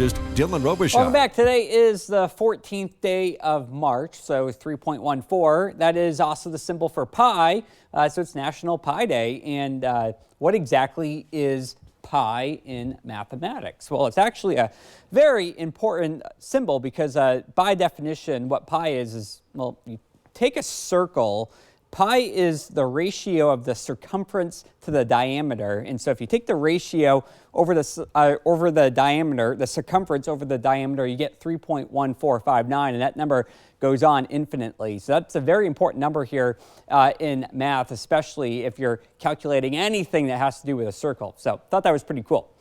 Dylan Robichaud. Welcome back. Today is the 14th day of March, so 3.14. That is also the symbol for pi, so it's National Pi Day. And what exactly is pi in mathematics? Well, it's actually a very important symbol because by definition, what pi is, well, you take a circle. Pi is the ratio of the circumference to the diameter. And so if you take the ratio over the diameter, the circumference over the diameter, you get 3.1459, and that number goes on infinitely. So that's a very important number here in math, especially if you're calculating anything that has to do with a circle. So thought that was pretty cool.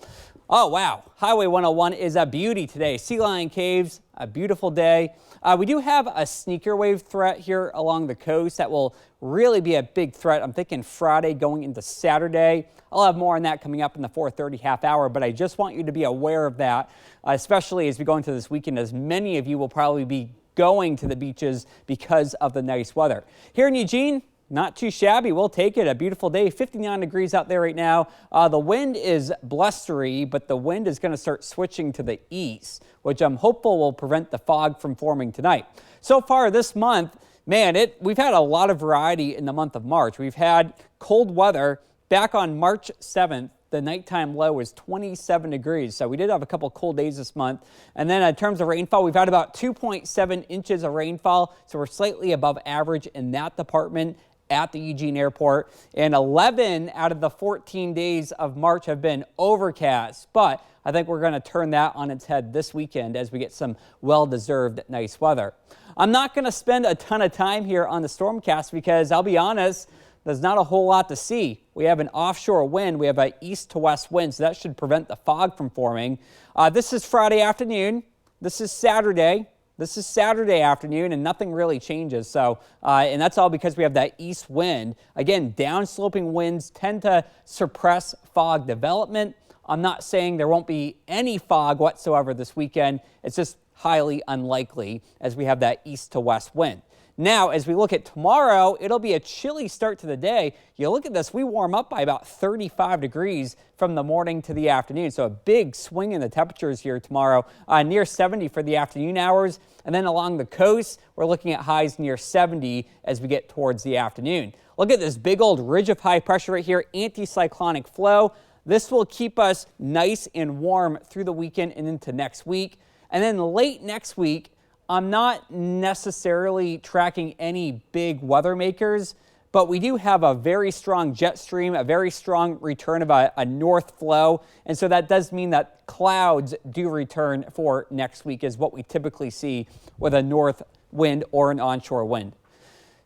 Oh, wow. Highway 101 is a beauty today. Sea Lion Caves, a beautiful day. We do have a sneaker wave threat here along the coast that will really be a big threat. I'm thinking Friday going into Saturday. I'll have more on that coming up in the 4:30 half hour, but I just want you to be aware of that, especially as we go into this weekend, as many of you will probably be going to the beaches because of the nice weather. Here in Eugene, not too shabby. We'll take it. A beautiful day. 59 degrees out there right now. The wind is blustery, but the wind is going to start switching to the east, which I'm hopeful will prevent the fog from forming tonight. So far this month, man, we've had a lot of variety in the month of March. We've had cold weather. Back on March 7th, the nighttime low was 27 degrees. So we did have a couple cold days this month. And then in terms of rainfall, we've had about 2.7 inches of rainfall. So we're slightly above average in that department at the Eugene Airport, and 11 out of the 14 days of March have been overcast, but I think we're going to turn that on its head this weekend as we get some well-deserved nice weather. I'm not going to spend a ton of time here on the stormcast because I'll be honest, there's not a whole lot to see. We have an offshore wind. We have an east to west wind, so that should prevent the fog from forming. This is Friday afternoon. This is Saturday. This is Saturday afternoon, and nothing really changes. So, and that's all because we have that east wind. Again, downsloping winds tend to suppress fog development. I'm not saying there won't be any fog whatsoever this weekend. It's just highly unlikely as we have that east to west wind. Now, as we look at tomorrow, it'll be a chilly start to the day. You look at this, we warm up by about 35 degrees from the morning to the afternoon. So a big swing in the temperatures here tomorrow, near 70 for the afternoon hours. And then along the coast, we're looking at highs near 70 as we get towards the afternoon. Look at this big old ridge of high pressure right here, anticyclonic flow. This will keep us nice and warm through the weekend and into next week. And then late next week, I'm not necessarily tracking any big weather makers, but we do have a very strong jet stream, a very strong return of a north flow. And so that does mean that clouds do return for next week is what we typically see with a north wind or an onshore wind.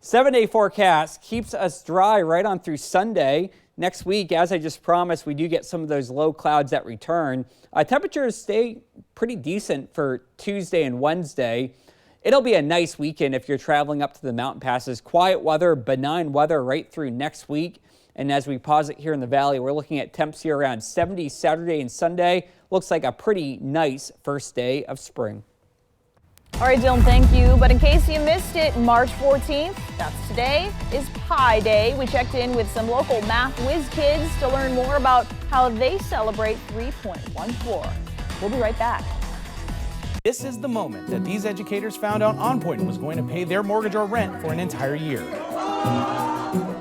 7-day forecast keeps us dry right on through Sunday. Next week, as I just promised, we do get some of those low clouds that return. Temperatures stay pretty decent for Tuesday and Wednesday. It'll be a nice weekend if you're traveling up to the mountain passes. Quiet weather, benign weather right through next week. And as we pause it here in the valley, we're looking at temps here around 70 Saturday and Sunday. Looks like a pretty nice first day of spring. All right, Dylan, thank you. But in case you missed it, March 14th, that's today, is Pi Day. We checked in with some local math whiz kids to learn more about how they celebrate 3.14. We'll be right back. This is the moment that these educators found out OnPoint was going to pay their mortgage or rent for an entire year.